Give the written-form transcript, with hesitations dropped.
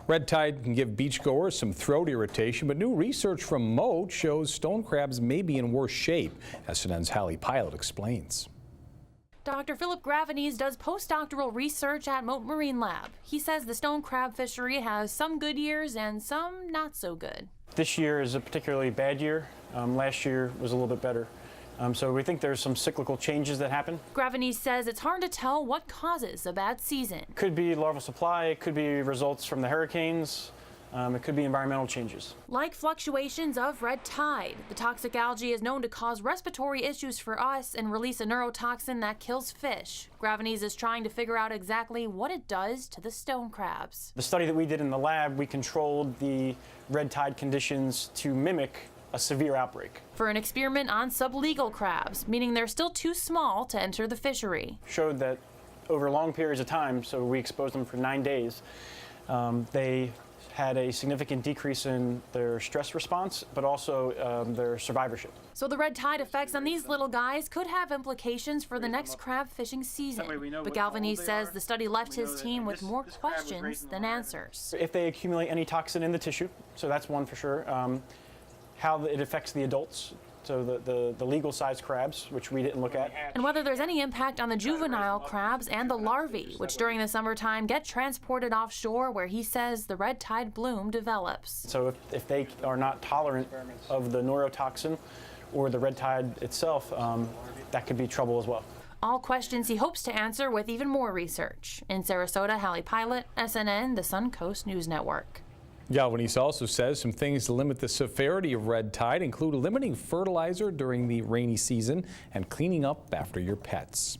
Red tide can give beachgoers some throat irritation, but new research from Mote shows stone crabs may be in worse shape. SNN's Hallie Pilot explains. Dr. Philip Gravenese does postdoctoral research at Mote Marine Lab. He says the stone crab fishery has some good years and some not so good. This year is a particularly bad year. Last year was a little bit better. So we think there's some cyclical changes that happen. Gravenese says it's hard to tell what causes a bad season. It could be larval supply, it could be results from the hurricanes, it could be environmental changes. Like fluctuations of red tide, the toxic algae is known to cause respiratory issues for us and release a neurotoxin that kills fish. Gravenese is trying to figure out exactly what it does to the stone crabs. The study that we did in the lab, we controlled the red tide conditions to mimic a severe outbreak. For an experiment on sublegal crabs, meaning they're still too small to enter the fishery. Showed that over long periods of time, so we exposed them for 9 days, they had a significant decrease in their stress response, but also their survivorship. So the red tide effects on these little guys could have implications for the next crab fishing season. But Galvanese says the study left his team with more questions than answers. If they accumulate any toxin in the tissue, so that's one for sure. How it affects the adults, so the legal size crabs, which we didn't look at. And whether there's any impact on the juvenile crabs and the larvae, which during the summertime get transported offshore where he says the red tide bloom develops. So if they are not tolerant of the neurotoxin or the red tide itself, that could be trouble as well. All questions he hopes to answer with even more research. In Sarasota, Hallie Pilot, SNN, the Suncoast News Network. Galvanese also says some things to limit the severity of red tide include limiting fertilizer during the rainy season and cleaning up after your pets.